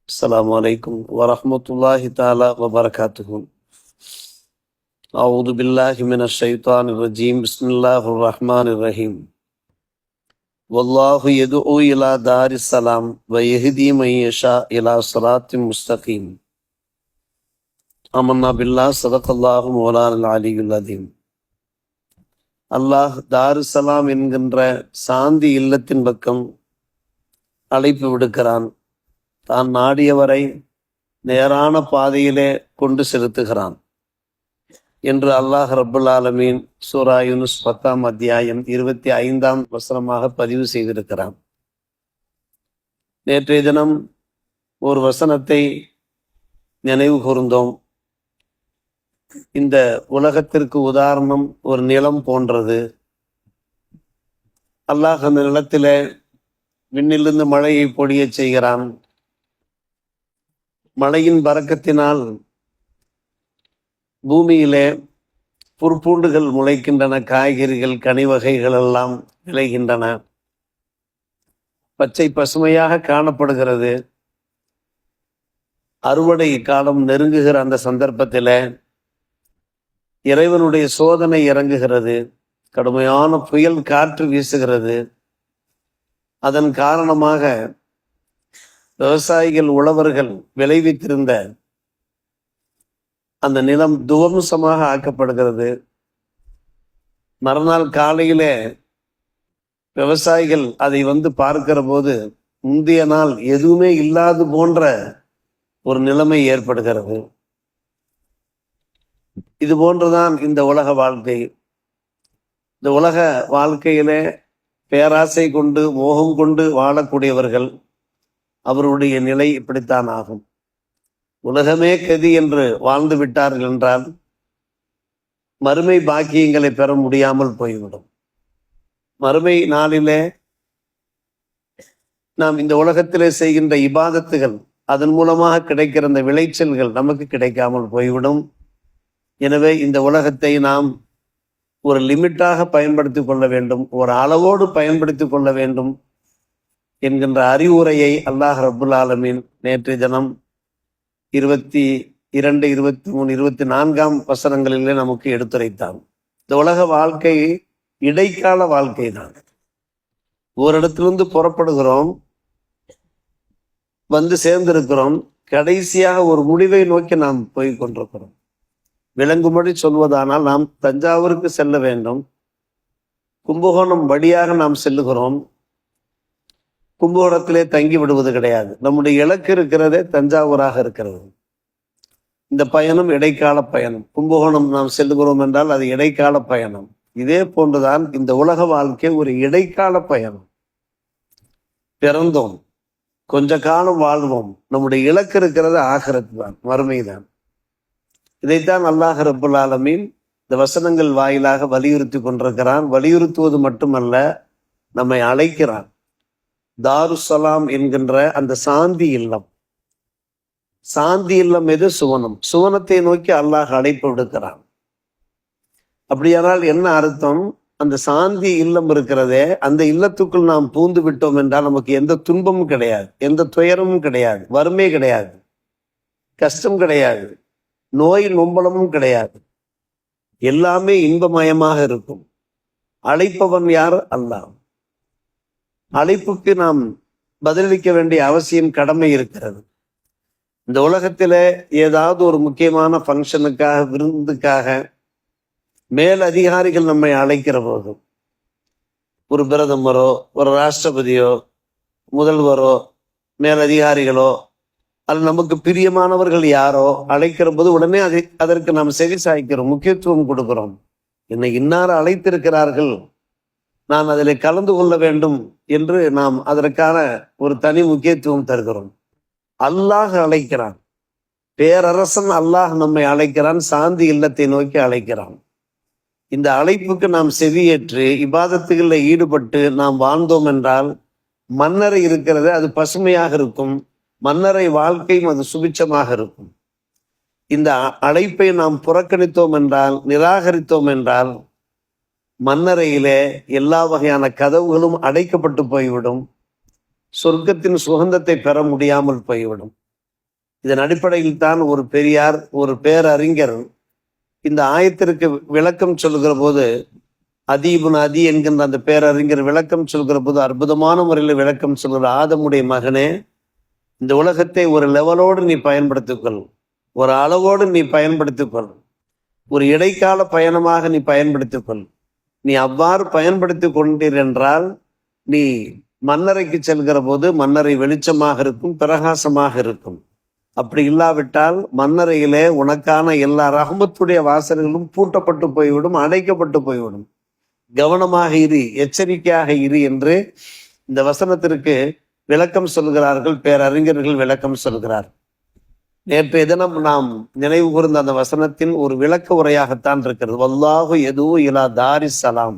السلام عليكم ورحمة الله تعالى وبركاته. أعوذ بالله من الشيطان الرجيم. بسم الله الرحمن الرحيم. والله يدعو إلى دار السلام ويهدي من يشاء إلى صراط مستقيم. آمنا بالله صدق الله مولانا العلي العظيم. அல்லாஹ் தாருசலாம் என்கின்ற சாந்தி இல்லத்தின் பக்கம் அழைப்பு விடுக்கிறான். தான் நாடியவரை நேரான பாதையிலே கொண்டு செலுத்துகிறான் என்று அல்லாஹ் ரப்புல் ஆலமீன் சூரா யூனுஸ் 10ஆம் அத்தியாயம் 25ஆம் வசனமாக பதிவு செய்திருக்கிறான். நேற்றைய தினம் ஒரு வசனத்தை நினைவு கூர்ந்தோம். இந்த உலகத்திற்கு உதாரணம் ஒரு நிலம் போன்றது. அல்லாஹ் அந்த நிலத்திலே விண்ணிலிருந்து மழையை பொழியச் செய்கிறான். மழையின் பரக்கத்தினால் பூமியிலே புற்பூண்டுகள் முளைக்கின்றன, காய்கறிகள் கனி வகைகள் எல்லாம் விளைகின்றன, பச்சை பசுமையாக காணப்படுகிறது. அறுவடை காலம் நெருங்குகிற அந்த சந்தர்ப்பத்தில் இறைவனுடைய சோதனை இறங்குகிறது. கடுமையான புயல் காற்று வீசுகிறது. அதன் காரணமாக விவசாயிகள் உழவர்கள் விளைவித்திருந்த அந்த நிலம் துவம்சமாக ஆக்கப்படுகிறது. மறுநாள் காலையிலே விவசாயிகள் அதை பார்க்கிற போது முந்தைய நாள் எதுவுமே இல்லாது போன்ற ஒரு நிலைமை ஏற்படுகிறது. இது போன்றுதான் இந்த உலக வாழ்க்கை. இந்த உலக வாழ்க்கையிலே பேராசை கொண்டு மோகம் கொண்டு வாழக்கூடியவர்கள் அவருடைய நிலை இப்படித்தான் ஆகும். உலகமே கதி என்று வாழ்ந்து விட்டார்கள் என்றால் மறுமை பாக்கியங்களை பெற முடியாமல் போய்விடும். மறுமை நாளிலே நாம் இந்த உலகத்திலே செய்கின்ற இபாதத்துகள், அதன் மூலமாக கிடைக்கிற அந்த விளைச்சல்கள் நமக்கு கிடைக்காமல் போய்விடும். எனவே இந்த உலகத்தை நாம் ஒரு லிமிட்டாக பயன்படுத்தி கொள்ள வேண்டும், ஒரு அளவோடு பயன்படுத்தி கொள்ள வேண்டும் என்கின்ற அறிவுரையை அல்லாஹ் ரப்புல் ஆலமீன் நேற்றைய தினம் 22, 23, 24ஆம் வசனங்களிலே நமக்கு எடுத்துரைத்தான். இந்த உலக வாழ்க்கை இடைக்கால வாழ்க்கை தான். ஓரிடத்திலிருந்து புறப்படுகிறோம், சேர்ந்திருக்கிறோம், கடைசியாக ஒரு முடிவை நோக்கி நாம் போய் கொண்டிருக்கிறோம். விளங்கும்படி சொல்வதானால் நாம் தஞ்சாவூருக்கு செல்ல வேண்டும். கும்பகோணம் வழியாக நாம் செல்லுகிறோம். கும்பகோணத்திலே தங்கி விடுவது கிடையாது. நம்முடைய இலக்கு இருக்கிறதே தஞ்சாவூராக இருக்கிறது. இந்த பயணம் இடைக்கால பயணம். கும்பகோணம் நாம் செல்லுகிறோம் என்றால் அது இடைக்கால பயணம். இதே போன்றுதான் இந்த உலக வாழ்க்கை ஒரு இடைக்கால பயணம். பிறந்தோம், கொஞ்ச காலம் வாழ்வோம். நம்முடைய இலக்கு இருக்கிறது ஆகிரத் தான், மறுமைதான். இதைத்தான் அல்லாஹ் ரப்புல் ஆலமீன் இந்த வசனங்கள் வாயிலாக வலியுறுத்தி கொண்டிருக்கிறான். வலியுறுத்துவது மட்டுமல்ல, நம்மை அழைக்கிறான். தாருசலாம் என்கின்ற அந்த சாந்தி இல்லம். சாந்தி இல்லம் எது? சுவனம். சுவனத்தை நோக்கி அல்லாஹ் அழைப்பு விடுக்கிறான். அப்படியானால் என்ன அர்த்தம்? அந்த சாந்தி இல்லம் இருக்கிறதே, அந்த இல்லத்துக்குள் நாம் பூந்து விட்டோம் என்றால் நமக்கு எந்த துன்பமும் கிடையாது, எந்த துயரமும் கிடையாது, வறுமை கிடையாது, கஷ்டம் கிடையாது, நோய் நொம்பலமும் கிடையாது. எல்லாமே இன்பமயமாக இருக்கும். அழைப்பவன் யார்? அல்லாஹ். அழைப்புக்கு நாம் பதிலளிக்க வேண்டிய அவசியம், கடமை இருக்கிறது. இந்த உலகத்தில ஏதாவது ஒரு முக்கியமான ஃபங்க்ஷனுக்காக, விருந்துக்காக மேல் அதிகாரிகள் நம்மை அழைக்கிற போதும், ஒரு பிரதமரோ ஒரு ராஷ்டிரபதியோ முதல்வரோ மேலதிகாரிகளோ அல்லது நமக்கு பிரியமானவர்கள் யாரோ அழைக்கிற போது உடனே அதற்கு நாம் செவி சாய்க்கிறோம், முக்கியத்துவம் கொடுக்கிறோம். என்னை இன்னார் அழைத்திருக்கிறார்கள், நான் அதில் கலந்து கொள்ள வேண்டும் என்று நாம் அதற்கான ஒரு தனி முக்கியத்துவம் தருகிறோம். அல்லாஹ் அழைக்கிறான். பேரரசன் அல்லாஹ் நம்மை அழைக்கிறான். சாந்தி இல்லத்தை நோக்கி அழைக்கிறான். இந்த அழைப்புக்கு நாம் செவியேற்று இபாதத்துகளில் ஈடுபட்டு நாம் வாழ்ந்தோம் என்றால் மன்னரை இருக்கிறது, அது பசுமையாக இருக்கும். மன்னரை வாழ்க்கையும் அது சுபிட்சமாக இருக்கும். இந்த அழைப்பை நாம் புறக்கணித்தோம் என்றால், நிராகரித்தோம் என்றால் மன்னரையிலே எல்லா வகையான கதவுகளும் அடைக்கப்பட்டு போய்விடும். சொர்க்கத்தின் சுகந்தத்தை பெற முடியாமல் போய்விடும். இதன் அடிப்படையில் தான் ஒரு பெரியார், ஒரு பேரறிஞர் இந்த ஆயத்திற்கு விளக்கம் சொல்கிற போது, அதீபுன் அதி என்கின்ற அந்த பேரறிஞர் விளக்கம் சொல்கிற போது அற்புதமான முறையில் விளக்கம் சொல்கிற, ஆதமுடைய மகனே, இந்த உலகத்தை ஒரு லெவலோடு நீ பயன்படுத்திக்கொள், ஒரு அளவோடு நீ பயன்படுத்திக்கொள், ஒரு இடைக்கால பயணமாக நீ பயன்படுத்திக்கொள். நீ அவ்வாறு பயன்படுத்தி கொண்டீர் என்றால் நீ மன்னரைக்கு செல்கிற போது மன்னரை வெளிச்சமாக இருக்கும், பிரகாசமாக இருக்கும். அப்படி இல்லாவிட்டால் மன்னரையிலே உனக்கான எல்லா ரஹமத்துடைய வாசல்களும் பூட்டப்பட்டு போய்விடும், அடைக்கப்பட்டு போய்விடும். கவனமாக இரு, எச்சரிக்கையாக இரு என்று இந்த வசனத்திற்கு விளக்கம் சொல்கிறார்கள், பேரறிஞர்கள் விளக்கம் சொல்கிறார். நேற்றைய தினம் நாம் நினைவு கூர்ந்த அந்த வசனத்தின் ஒரு விளக்க உரையாகத்தான் இருக்கிறது. வல்லாஹு எது இலா தாரிசலாம்,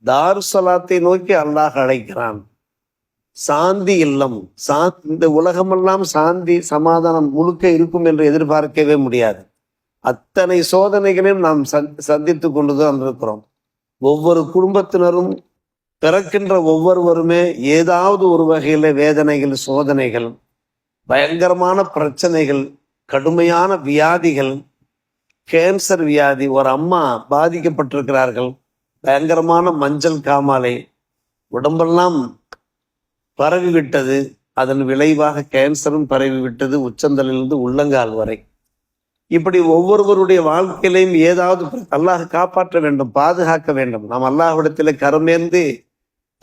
தாருசலாத்தை நோக்கி அல்லாஹ் அழைக்கிறான். சாந்தி இல்லம், இந்த உலகமெல்லாம் சாந்தி சமாதானம் முழுக்க இருக்கும் என்று எதிர்பார்க்கவே முடியாது. அத்தனை சோதனைகளையும் நாம் சந்தித்து கொண்டுதான் இருக்கிறோம். ஒவ்வொரு குடும்பத்தினரும் பிறக்கின்ற ஒவ்வொருவருமே ஏதாவது ஒரு வகையில வேதனைகள், சோதனைகள், பயங்கரமான பிரச்சனைகள், கடுமையான வியாதிகள், கேன்சர் வியாதி. ஒரு அம்மா பாதிக்கப்பட்டிருக்கிறார்கள், பயங்கரமான மஞ்சள் காமாலை, உடம்பெல்லாம் பரவிவிட்டது. அதன் விளைவாக கேன்சரும் பரவிவிட்டது, உச்சந்தலிலிருந்து உள்ளங்கால் வரை. இப்படி ஒவ்வொருவருடைய வாழ்க்கையிலையும் ஏதாவது அல்லாஹ் காப்பாற்ற வேண்டும், பாதுகாக்க வேண்டும். நாம் அல்லாஹ்விடத்தில் கரமேந்து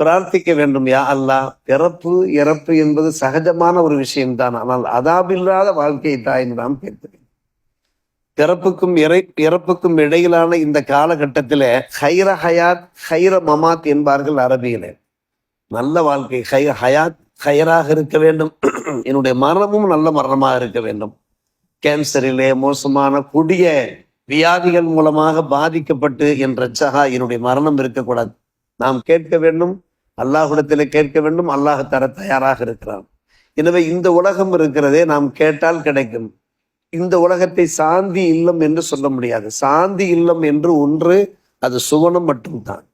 பிரார்த்திக்க வேண்டும். யா அல்லாஹ், பிறப்பு இறப்பு என்பது சகஜமான ஒரு விஷயம்தான், ஆனால் அதாபில்லாத வாழ்க்கையை தான் என்று நாம் கேட்கிறேன். பிறப்புக்கும் இறப்புக்கும் இடையிலான இந்த காலகட்டத்தில ஹைர ஹயாத் ஹைர மமாத் என்பார்கள் அரபியிலே. நல்ல வாழ்க்கை, ஹயாத் ஹயராக இருக்க வேண்டும், என்னுடைய மரணமும் நல்ல மரணமாக இருக்க வேண்டும். கேன்சரிலே மோசமான கொடிய வியாதிகள் மூலமாக பாதிக்கப்பட்டு என் ரட்சகா என்னுடைய மரணம் இருக்கக்கூடாது. நாம் கேட்க வேண்டும், அல்லாஹ்விடத்திலே கேட்க வேண்டும். அல்லாஹ் தர தயாராக இருக்கிறான். எனவே இந்த உலகம் இருக்கிறதே, நாம் கேட்டால் கிடைக்கும். இந்த உலகத்தை சாந்தி இல்லம் என்று சொல்ல முடியாது. சாந்தி இல்லம் என்று ஒன்று, அது சுவனம் மட்டும்தான்.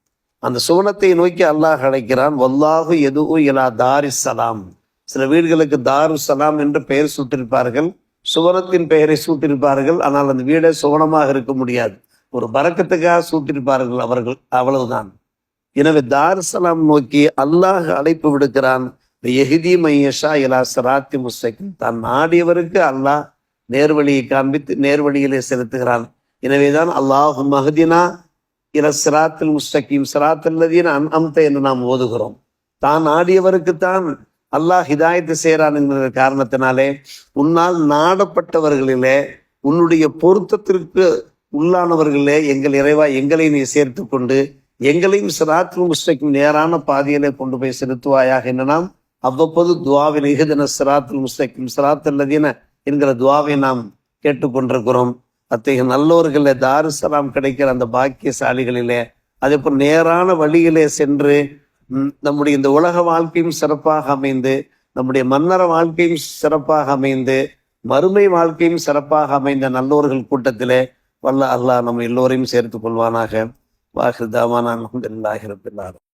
அந்த சுவனத்தை நோக்கி அல்லாஹ் அழைக்கிறான். வல்லாஹு எது இலா தாரிசலாம். சில வீடுகளுக்கு தாருசலாம் என்று பெயர் சூட்டிருப்பார்கள், சுவனத்தின் பெயரை சூட்டிருப்பார்கள். ஆனால் அந்த வீடே சுவனமாக இருக்க முடியாது, ஒரு பரக்கத்துக்காக சூட்டிருப்பார்கள் அவர்கள், அவ்வளவுதான். எனவே தாருசலாம் நோக்கி அல்லாஹ் அழைப்பு விடுக்கிறான். எஹிதி மையஷா இலா சிராத்தி முஸ்தகீம். தான் நாடியவருக்கு அல்லாஹ் நேர்வழியை காண்பித்து நேர்வழியிலே செலுத்துகிறான். எனவேதான் அல்லாஹு மஹதினா இல சிராத்தில் முஸ்தகீம் சிராத்தல்லதீன அன்அம்த என்று நாம் ஓதுகிறோம். தான் நாடியவருக்குத்தான் அல்லாஹ் ஹிதாயத்து செய்கிறான் என்கிற காரணத்தினாலே உன்னால் நாடப்பட்டவர்களிலே, உன்னுடைய பொருத்தத்திற்கு உள்ளானவர்களே, எங்கள் இறைவா எங்களை நீ சேர்த்து கொண்டு எங்களையும் சிராத்தில் முஸ்தகீம் நேரான பாதையிலே கொண்டு போய் செலுத்துவாயாக என்று நாம் அவ்வப்போது துவாவில் இஹ்தின சிராத்தில் முஸ்தகீம் சிராத்தல்லதீன என்கிற துவாவை நாம் கேட்டுக்கொண்டிருக்கிறோம். அத்தகைய நல்லோர்களே, தாருசலாம் கிடைக்கிற அந்த பாக்கியசாலிகளிலே, அதே போல் நேரான வழியிலே சென்று நம்முடைய இந்த உலக வாழ்க்கையும் சிறப்பாக அமைந்து, நம்முடைய மன்னர வாழ்க்கையும் சிறப்பாக அமைந்து, மறுமை வாழ்க்கையும் சிறப்பாக அமைந்த நல்லோர்கள் கூட்டத்திலே வல்ல அல்லாஹ் நம்ம எல்லோரையும் சேர்த்துக் கொள்வானாக. வாஹிர் தாவானா அல்ஹம்துலில்லாஹி ரப்பில் ஆலமீன்.